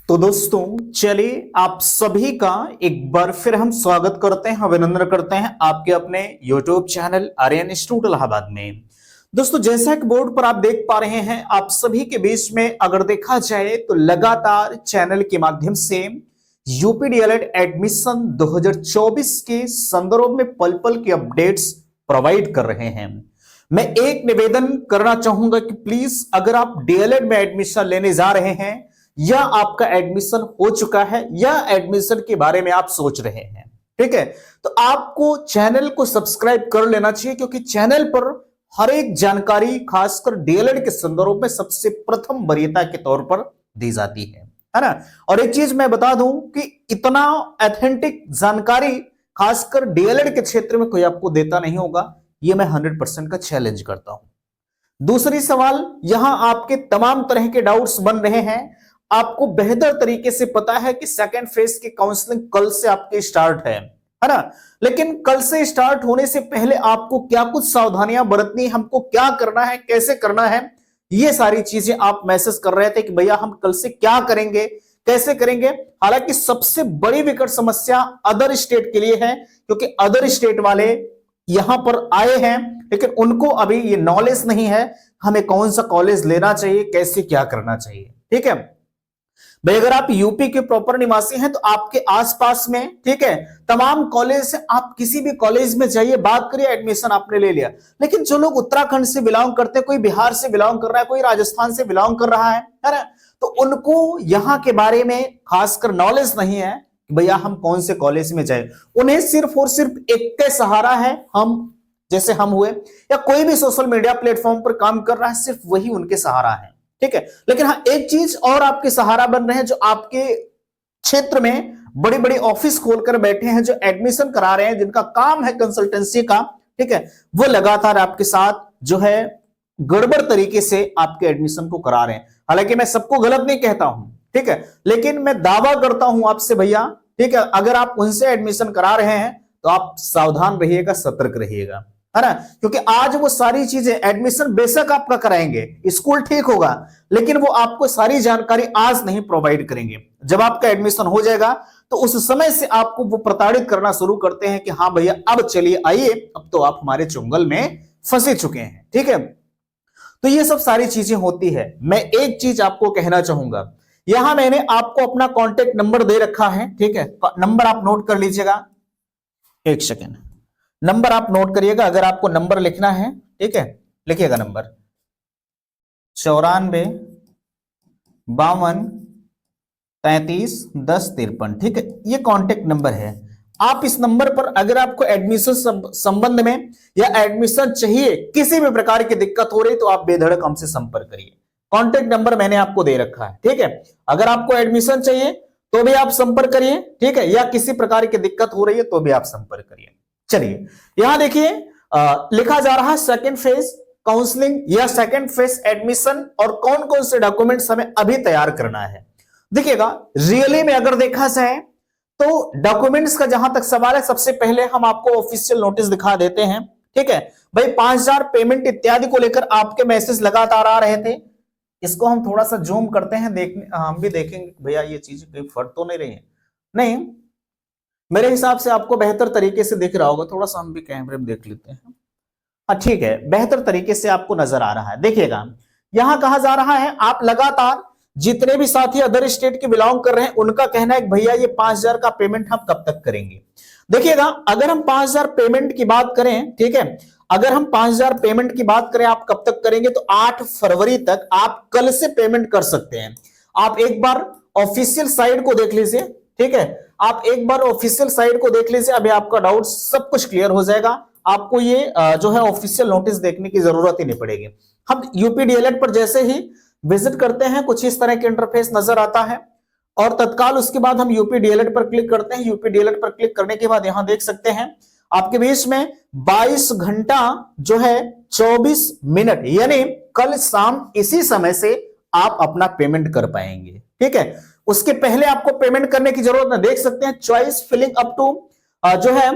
तो दोस्तों चलिए आप सभी का एक बार फिर हम स्वागत करते हैं, अभिनंदन करते हैं आपके अपने YouTube channel Aryan institute Allahabad में। दोस्तों जैसा कि बोर्ड पर आप देख पा रहे हैं, आप सभी के बीच में अगर देखा जाए तो लगातार चैनल के माध्यम से यूपी डीएलएड एडमिशन 2024 के संदर्भ में पल पल के अपडेट्स प्रोवाइड कर रहे हैं। मैं एक निवेदन करना चाहूंगा कि प्लीज अगर आप डीएलएड में एडमिशन लेने जा रहे हैं या आपका एडमिशन हो चुका है या एडमिशन के बारे में आप सोच रहे हैं, ठीक है, तो आपको चैनल को सब्सक्राइब कर लेना चाहिए, क्योंकि चैनल पर हर एक जानकारी खासकर डीएलएड के संदर्भ में सबसे प्रथम वरीयता के तौर पर दी जाती है ना। और एक चीज मैं बता दूं कि इतना ऑथेंटिक जानकारी खासकर डीएलएड के क्षेत्र में कोई आपको देता नहीं होगा, यह मैं 100% का चैलेंज करता हूं। दूसरी सवाल, यहां आपके तमाम तरह के डाउट्स बन रहे हैं। आपको बेहतर तरीके से पता है कि सेकेंड फेज की काउंसलिंग कल से आपके स्टार्ट है ना, लेकिन कल से स्टार्ट होने से पहले आपको क्या कुछ सावधानियां बरतनी, हमको क्या करना है, कैसे करना है, ये सारी चीजें आप मैसेज कर रहे थे कि भैया हम कल से क्या करेंगे, कैसे करेंगे। हालांकि सबसे बड़ी विकट समस्या अदर स्टेट के लिए है, क्योंकि अदर स्टेट वाले यहां पर आए हैं लेकिन उनको अभी ये नॉलेज नहीं है हमें कौन सा कॉलेज लेना चाहिए, कैसे क्या करना चाहिए। ठीक है भाई, अगर आप यूपी के प्रॉपर निवासी हैं तो आपके आसपास में, ठीक है, तमाम कॉलेज से आप किसी भी कॉलेज में जाइए, बात करिए, एडमिशन आपने ले लिया। लेकिन जो लोग उत्तराखंड से बिलोंग करते हैं, कोई बिहार से बिलोंग कर रहा है, कोई राजस्थान से बिलोंग कर रहा है ना, तो उनको यहाँ के बारे में खासकर नॉलेज नहीं है भैया हम कौन से कॉलेज में जाए। उन्हें सिर्फ और सिर्फ एक के सहारा है, हम जैसे हम हुए, या कोई भी सोशल मीडिया प्लेटफॉर्म पर काम कर रहा है, सिर्फ वही उनके सहारा है। ठीक है, लेकिन हाँ एक चीज और आपके सहारा बन रहे हैं, जो आपके क्षेत्र में बड़ी बड़ी ऑफिस खोलकर बैठे हैं, जो एडमिशन करा रहे हैं, जिनका काम है कंसल्टेंसी का, ठीक है, वो लगातार आपके साथ जो है गड़बड़ तरीके से आपके एडमिशन को करा रहे हैं। हालांकि मैं सबको गलत नहीं कहता हूं, ठीक है, लेकिन मैं दावा करता हूं आपसे भैया, ठीक है, अगर आप उनसे एडमिशन करा रहे हैं तो आप सावधान रहिएगा, सतर्क रहिएगा, है ना, क्योंकि आज वो सारी चीजें, एडमिशन बेशक आपका कराएंगे, स्कूल ठीक होगा, लेकिन वो आपको सारी जानकारी आज नहीं प्रोवाइड करेंगे। जब आपका एडमिशन हो जाएगा तो उस समय से आपको वो प्रताड़ित करना शुरू करते हैं कि हाँ भैया अब चलिए आइए, अब तो आप हमारे चुंगल में फंसे चुके हैं। ठीक है, तो ये सब सारी चीजें होती है। मैं एक चीज आपको कहना चाहूंगा, यहां मैंने आपको अपना कॉन्टेक्ट नंबर दे रखा है, ठीक है, नंबर आप नोट कर लीजिएगा, एक सेकेंड, नंबर आप नोट करिएगा। अगर आपको नंबर लिखना है, ठीक है, लिखिएगा नंबर 94 52 33 10 53, ठीक है, ये कांटेक्ट नंबर है। आप इस नंबर पर अगर आपको एडमिशन संबंध में या एडमिशन चाहिए, किसी भी प्रकार की दिक्कत हो रही तो आप बेधड़क हमसे संपर्क करिए। कांटेक्ट नंबर मैंने आपको दे रखा है, ठीक है, अगर आपको एडमिशन चाहिए तो भी आप संपर्क करिए, ठीक है, या किसी प्रकार की दिक्कत हो रही है तो भी आप संपर्क करिए। चलिए यहां देखिए लिखा जा रहा है सेकंड फेज काउंसलिंग या सेकंड फेज एडमिशन और कौन कौन से डॉक्यूमेंट्स हमें अभी तैयार करना है। देखिएगा, रियली में अगर देखा जाए तो डॉक्यूमेंट्स का जहां तक सवाल है, सबसे पहले हम आपको ऑफिशियल नोटिस दिखा देते हैं। ठीक है भाई, 5000 पेमेंट इत्यादि को लेकर आपके मैसेज लगातार आ रहे थे। इसको हम थोड़ा सा जूम करते हैं, देखने हम भी देखेंगे भैया ये चीजें कहीं फट तो नहीं रही है। नहीं, मेरे हिसाब से आपको बेहतर तरीके से दिख रहा होगा, थोड़ा सा हम भी कैमरे में देख लेते हैं। हाँ ठीक है, बेहतर तरीके से आपको नजर आ रहा है। देखिएगा, यहां कहा जा रहा है, आप लगातार जितने भी साथी अदर स्टेट के बिलोंग कर रहे हैं, उनका कहना है कि भैया ये 5000 का पेमेंट हम कब तक करेंगे। देखिएगा, अगर हम 5000 पेमेंट की बात करें, ठीक है, अगर हम 5000 पेमेंट की बात करें आप कब तक करेंगे, तो 8 फरवरी तक आप कल से पेमेंट कर सकते हैं। आप एक बार ऑफिशियल साइट को देख लीजिए, ठीक है, आप एक बार ऑफिशियल साइट को देख लीजिए, अभी आपका डाउट सब कुछ क्लियर हो जाएगा। आपको ये जो है ऑफिशियल नोटिस देखने की जरूरत ही नहीं पड़ेगी। हम यूपी डीएलएड पर जैसे ही विजिट करते हैं, कुछ इस तरह के इंटरफेस नजर आता है और तत्काल उसके बाद हम यूपी डीएलएड पर क्लिक करते हैं। यूपी डीएलएड पर क्लिक करने के बाद यहां देख सकते हैं आपके बीच में 22 घंटा जो है 24 मिनट, यानी कल शाम इसी समय से आप अपना पेमेंट कर पाएंगे। ठीक है, उसके पहले आपको पेमेंट करने की जरूरत है। देख सकते हैं चॉइस फिलिंग अप टू जो है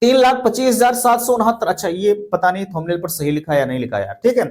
3,25,769। अच्छा, ये पता नहीं थंबनेल पर सही लिखा या नहीं लिखा यार, ठीक है,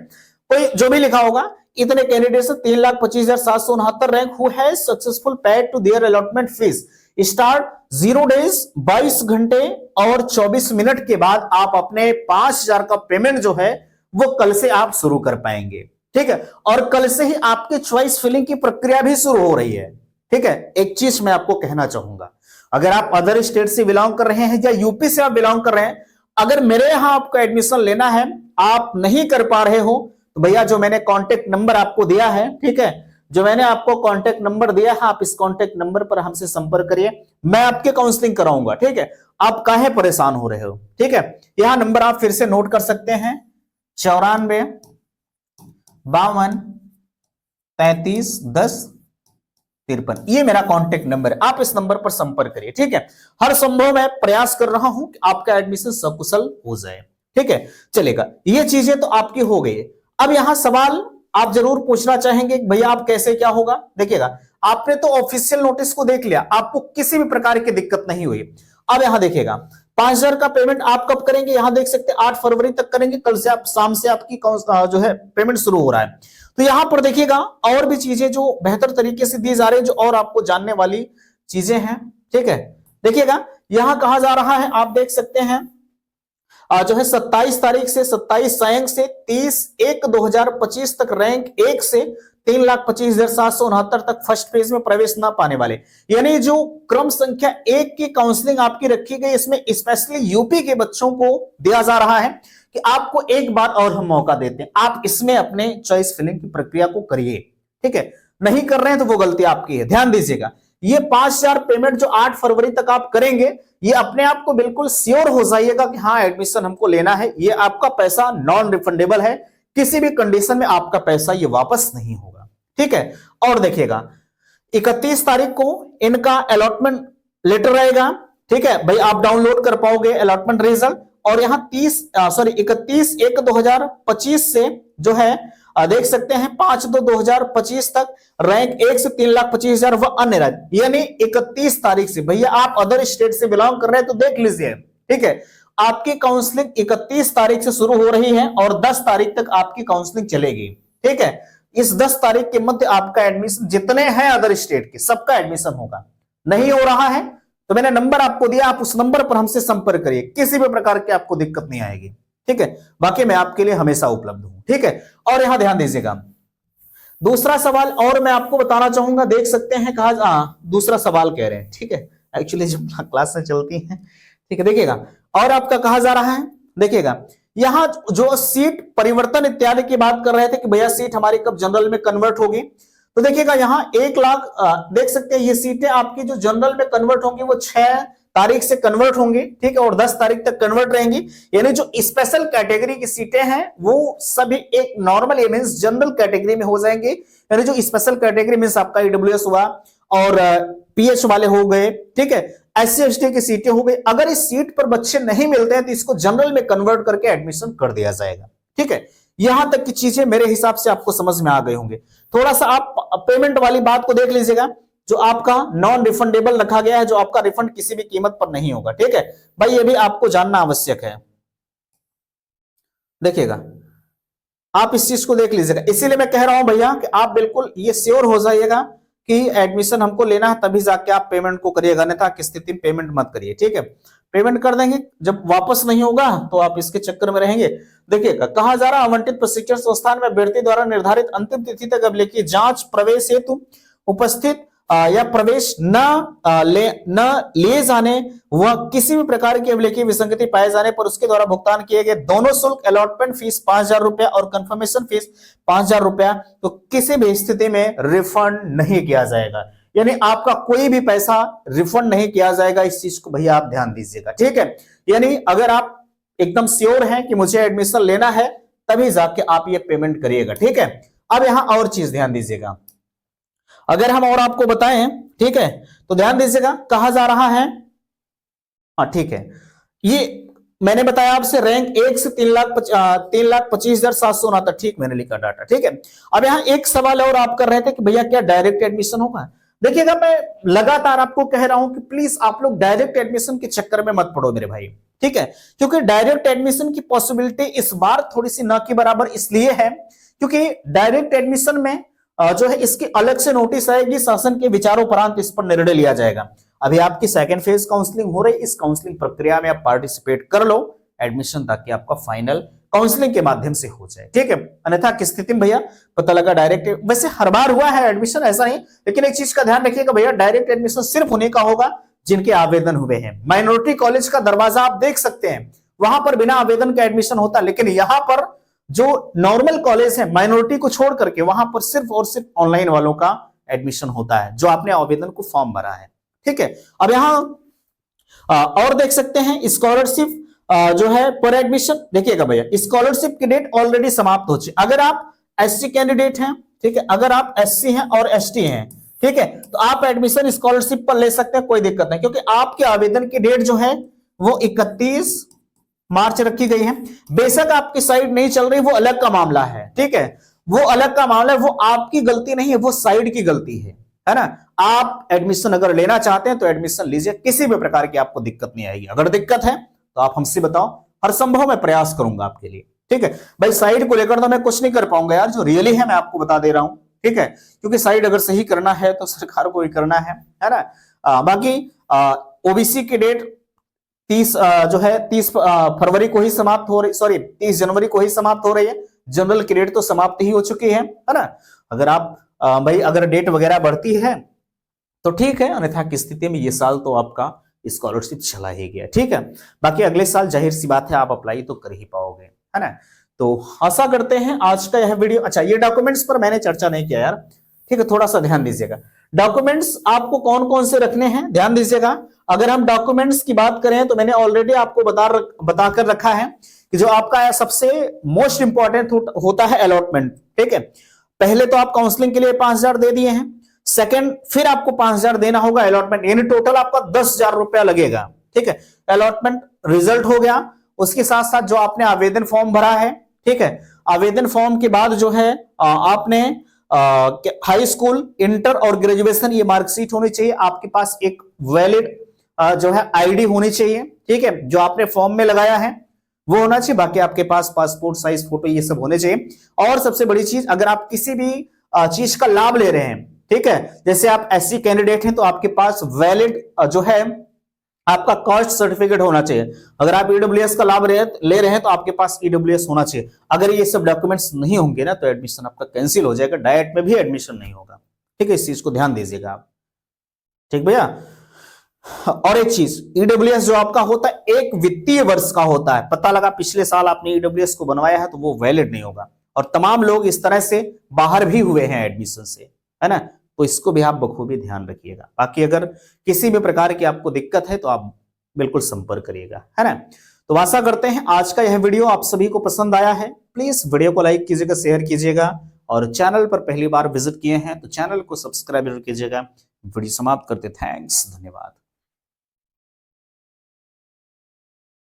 कोई जो भी लिखा होगा इतने कैंडिडेट से 3,25,769 rank who has successful paid to their allotment fees start 0 days 22 घंटे और 24 मिनट के बाद आप अपने 5,000 का पेमेंट जो है वो कल से आप शुरू कर पाएंगे। ठीक है, और कल से ही आपकी चॉइस फिलिंग की प्रक्रिया भी शुरू हो रही है। ठीक है, एक चीज मैं आपको कहना चाहूंगा, अगर आप अदर स्टेट से बिलोंग कर रहे हैं या यूपी से आप बिलोंग कर रहे हैं, अगर मेरे यहां आपको एडमिशन लेना है, आप नहीं कर पा रहे हो, तो भैया जो मैंने कांटेक्ट नंबर आपको दिया है, ठीक है, जो मैंने आपको कांटेक्ट नंबर दिया है, आप इस कांटेक्ट नंबर पर हमसे संपर्क करिए, मैं आपके काउंसलिंग कराऊंगा। ठीक है, आप काहे परेशान हो रहे हो। ठीक है, यह नंबर आप फिर से नोट कर सकते हैं, 94 52 33 10 53, ये मेरा कांटेक्ट नंबर है, आप इस नंबर पर संपर्क करिए। ठीक है, हर संभव मैं प्रयास कर रहा हूं कि आपका एडमिशन सकुशल हो जाए। ठीक है, चलेगा, ये चीजें तो आपकी हो गई। अब यहां सवाल आप जरूर पूछना चाहेंगे भैया आप कैसे क्या होगा। देखिएगा, आपने तो ऑफिशियल नोटिस को देख लिया, आपको किसी भी प्रकार की दिक्कत नहीं हुई। अब यहां देखिएगा 5,000 का पेमेंट आप कब करेंगे, यहां देख सकते हैं 8 फरवरी तक करेंगे, कल से आप शाम से आपकी जो है पेमेंट शुरू हो रहा है। तो यहां पर देखिएगा और भी चीजें जो बेहतर तरीके से दी जा रही है, जो और आपको जानने वाली चीजें हैं। ठीक है, देखिएगा यहां कहा जा रहा है, आप देख सकते हैं जो है 27 तारीख से 27 सायंक से 30/1/2025 तक रैंक 1 से 3,25,769 तक फर्स्ट फेज में प्रवेश ना पाने वाले, यानी जो क्रम संख्या 1 की काउंसलिंग आपकी रखी गई, इसमें स्पेशली यूपी के बच्चों को दिया जा रहा है कि आपको एक बार और हम मौका देते हैं, आप इसमें अपने चॉइस फिलिंग की प्रक्रिया को करिए। ठीक है, नहीं कर रहे हैं तो वो गलती आपकी है, ध्यान दीजिएगा। ये 5,000 पेमेंट जो 8 फरवरी तक आप करेंगे, ये अपने आप को बिल्कुल श्योर हो जाइएगा कि हाँ एडमिशन हमको लेना है, ये आपका पैसा नॉन रिफंडेबल है, किसी भी कंडीशन में आपका पैसा ये वापस नहीं होगा। ठीक है, और देखिएगा 31 तारीख को इनका अलॉटमेंट लेटर रहेगा। ठीक है भाई, आप डाउनलोड कर पाओगे अलॉटमेंट रिजल्ट, और यहां 31/1/2025 से जो है देख सकते हैं 5/2/2025 तक रैंक 1 से 3,25,000 व अन्य राज्य, यानी 31 तारीख से भैया आप अदर स्टेट से बिलोंग कर रहे हैं तो देख लीजिए। ठीक है, आपकी काउंसलिंग 31 तारीख से शुरू हो रही है और 10 तारीख तक आपकी काउंसलिंग चलेगी। ठीक है, इस 10 तारीख के मध्य आपका एडमिशन जितने हैं अदर स्टेट के सबका एडमिशन होगा। नहीं हो रहा है तो मैंने नंबर आपको दिया, आप उस नंबर पर हमसे संपर्क करिए, किसी भी प्रकार की आपको दिक्कत नहीं आएगी। ठीक है, बाकी मैं आपके लिए हमेशा उपलब्ध हूं। ठीक है, और यहां ध्यान दीजिएगा दूसरा सवाल और मैं आपको बताना चाहूंगा, देख सकते हैं कहा दूसरा सवाल कह रहे हैं। ठीक है, एक्चुअली जब क्लासें चलती हैं। ठीक है, देखिएगा और आपका कहा जा रहा है, देखिएगा यहां जो सीट परिवर्तन इत्यादि की बात कर रहे थे कि भैया सीट हमारी कब जनरल में कन्वर्ट होगी, तो देखिएगा यहां 1 लाख देख सकते हैं, ये सीटें आपकी जो जनरल में कन्वर्ट होंगी वो 6 तारीख से कन्वर्ट होंगी। ठीक है, और 10 तारीख तक कन्वर्ट रहेंगी, यानी जो स्पेशल कैटेगरी की सीटें हैं वो सभी एक नॉर्मल मींस जनरल कैटेगरी में हो जाएंगी, यानी जो स्पेशल कैटेगरी मींस आपका ईडब्ल्यूएस हुआ और पीएच वाले हो गए। ठीक है, एससी एसटी की सीटें हो गई, अगर इस सीट पर बच्चे नहीं मिलते हैं तो इसको जनरल में कन्वर्ट करके एडमिशन कर दिया जाएगा। ठीक है, यहां तक की चीजें मेरे हिसाब से आपको समझ में आ गए होंगे। थोड़ा सा आप पेमेंट वाली बात को देख लीजिएगा, जो आपका नॉन रिफंडेबल रखा गया है, जो आपका रिफंड किसी भी कीमत पर नहीं होगा। ठीक है भाई, ये भी आपको जानना आवश्यक है। देखिएगा आप इस चीज को देख लीजिएगा, इसीलिए मैं कह रहा हूं भैया कि आप बिल्कुल ये श्योर हो जाइएगा कि एडमिशन हमको लेना है, तभी जाके आप पेमेंट को करिएगा, अन्यथा की स्थिति में पेमेंट मत करिए। ठीक है, पेमेंट कर देंगे, जब वापस नहीं होगा तो आप इसके चक्कर में रहेंगे। देखिएगा कहा जा रहा आवंटित प्रशिक्षण संस्थान में अभ्यर्थी द्वारा निर्धारित अंतिम तिथि तक अभिलेखीय जांच प्रवेश हेतु उपस्थित या प्रवेश न लिए जाने व किसी भी प्रकार की अभिलेखीय विसंगति पाए जाने पर उसके द्वारा भुगतान किए गए दोनों शुल्क अलॉटमेंट फीस 5,000 रुपया और कंफर्मेशन फीस 5,000 रुपया तो किसी भी स्थिति में रिफंड नहीं किया जाएगा, यानी आपका कोई भी पैसा रिफंड नहीं किया जाएगा। इस चीज को भैया आप ध्यान दीजिएगा। ठीक है, यानी अगर आप एकदम श्योर हैं कि मुझे एडमिशन लेना है तभी जाके आप ये पेमेंट करिएगा। ठीक है, अब यहां और चीज ध्यान दीजिएगा, अगर हम और आपको बताएं, ठीक है, तो ध्यान दीजिएगा कहा जा रहा है, ठीक है, ये मैंने बताया आपसे रैंक 1 से 3,25,769, ठीक मैंने लिखा डाटा। ठीक है, अब यहां एक सवाल और आप कर रहे थे कि भैया क्या डायरेक्ट एडमिशन होगा। देखिएगा मैं लगातार आपको कह रहा हूं कि प्लीज आप लोग डायरेक्ट एडमिशन के चक्कर में मत पड़ो मेरे भाई। ठीक है, क्योंकि डायरेक्ट एडमिशन की पॉसिबिलिटी इस बार थोड़ी सी न के बराबर इसलिए है क्योंकि डायरेक्ट एडमिशन में जो है इसकी अलग से नोटिस आएगी, शासन के विचारोपरांत इस पर निर्णय लिया जाएगा। अभी आपकी सेकंड फेज काउंसलिंग हो रही, इस काउंसलिंग प्रक्रिया में आप पार्टिसिपेट कर लो एडमिशन, ताकि आपका फाइनल काउंसलिंग के माध्यम से हो जाए, ठीक है। अन्यथा किस स्थिति में भैया पता लगा डायरेक्ट, वैसे हर बार हुआ है एडमिशन, ऐसा नहीं, लेकिन एक चीज का ध्यान रखिएगा भैया, डायरेक्ट एडमिशन सिर्फ उन्हीं का होगा जिनके आवेदन हुए हैं। माइनॉरिटी कॉलेज का दरवाजा आप देख सकते हैं, वहां पर बिना आवेदन का एडमिशन होता है, लेकिन यहां पर जो नॉर्मल कॉलेज है माइनॉरिटी को छोड़ करके वहां पर सिर्फ और सिर्फ ऑनलाइन वालों का एडमिशन होता है, जो आपने आवेदन को फॉर्म भरा है, ठीक है। अब यहां और देख सकते हैं स्कॉलरशिप जो है पर एडमिशन, देखिएगा भैया स्कॉलरशिप की डेट ऑलरेडी समाप्त हो चुकी। अगर आप एससी कैंडिडेट हैं, ठीक है, अगर आप एससी हैं और एसटी हैं, ठीक है, तो आप एडमिशन स्कॉलरशिप पर ले सकते हैं, कोई दिक्कत नहीं, क्योंकि आपके आवेदन की डेट जो है वो 31 मार्च रखी गई है। बेशक आपकी साइड नहीं चल रही, वो अलग का मामला है, ठीक है, वो अलग का मामला है, वो आपकी गलती नहीं है, वो साइड की गलती है ना। आप एडमिशन अगर लेना चाहते हैं तो एडमिशन लीजिए, किसी भी प्रकार की आपको दिक्कत नहीं आएगी। अगर दिक्कत है तो आप हमसे बताओ, हर संभव मैं प्रयास करूंगा आपके लिए, ठीक है भाई। साइड को लेकर तो मैं कुछ नहीं कर पाऊंगा यार, जो रियली है मैं आपको बता दे रहा हूं, ठीक है, क्योंकि साइड अगर सही करना है तो सरकार को ही करना है ना। बाकी ओबीसी की डेट 30 जो है 30 फरवरी को ही समाप्त हो रही, सॉरी 30 जनवरी को ही समाप्त हो रही है। जनरल की डेट तो समाप्त ही हो चुकी है ना। अगर आप भाई अगर डेट वगैरह बढ़ती है तो ठीक है, अन्यथा की स्थिति में ये साल तो आपका स्कॉलरशिप चला ही गया, ठीक है। बाकी अगले साल जाहिर सी बात है आप अप्लाई तो कर ही पाओगे, है ना। तो आशा करते हैं आज का यह वीडियो, अच्छा ये डॉक्यूमेंट्स पर मैंने चर्चा नहीं किया यार, ठीक है, थोड़ा सा ध्यान दीजिएगा। डॉक्यूमेंट्स आपको कौन कौन से रखने हैं ध्यान दीजिएगा। अगर हम डॉक्यूमेंट्स की बात करें तो मैंने ऑलरेडी आपको बताकर रखा है कि जो आपका सबसे मोस्ट इंपॉर्टेंट होता है अलॉटमेंट, ठीक है। पहले तो आप काउंसलिंग के लिए 5,000 दे दिए हैं, सेकंड फिर आपको 5,000 देना होगा अलॉटमेंट, यानी टोटल आपका 10,000 रुपया लगेगा, ठीक है। अलॉटमेंट रिजल्ट हो गया, उसके साथ साथ जो आपने आवेदन फॉर्म भरा है, ठीक है, आवेदन फॉर्म के बाद जो है आपने हाई स्कूल, इंटर और ग्रेजुएशन ये मार्कशीट होनी चाहिए, आपके पास एक वैलिड जो है आईडी होनी चाहिए, ठीक है, जो आपने फॉर्म में लगाया है वो होना चाहिए। बाकी आपके पास पासपोर्ट साइज फोटो ये सब होने चाहिए। और सबसे बड़ी चीज, अगर आप किसी भी चीज का लाभ ले रहे हैं, ठीक है, जैसे आप एससी कैंडिडेट हैं तो आपके पास वैलिड जो है आपका कास्ट सर्टिफिकेट होना चाहिए। अगर आप ईडब्ल्यूएस का लाभ ले रहे हैं तो आपके पास ईडब्ल्यूएस होना चाहिए। अगर ये सब डॉक्यूमेंट्स नहीं होंगे ना तो एडमिशन आपका कैंसिल हो जाएगा, डायरेक्ट में भी एडमिशन नहीं होगा, ठीक है, इस चीज को ध्यान दीजिएगा आप, ठीक भैया। और एक चीज, ईडब्ल्यूएस जो आपका होता है एक वित्तीय वर्ष का होता है, पता लगा पिछले साल आपने ईडब्ल्यूएस को बनवाया है तो वो वैलिड नहीं होगा, और तमाम लोग इस तरह से बाहर भी हुए हैं एडमिशन से, है ना, तो इसको भी आप बखूबी ध्यान रखिएगा। बाकी अगर किसी भी प्रकार की आपको दिक्कत है तो आप बिल्कुल संपर्क करिएगा, है ना। तो आशा करते हैं आज का यह वीडियो आप सभी को पसंद आया है। प्लीज वीडियो को लाइक कीजिएगा, शेयर कीजिएगा, और चैनल पर पहली बार विजिट किए हैं तो चैनल को सब्सक्राइब जरूर कीजिएगा। वीडियो समाप्त करते, थैंक्स, धन्यवाद।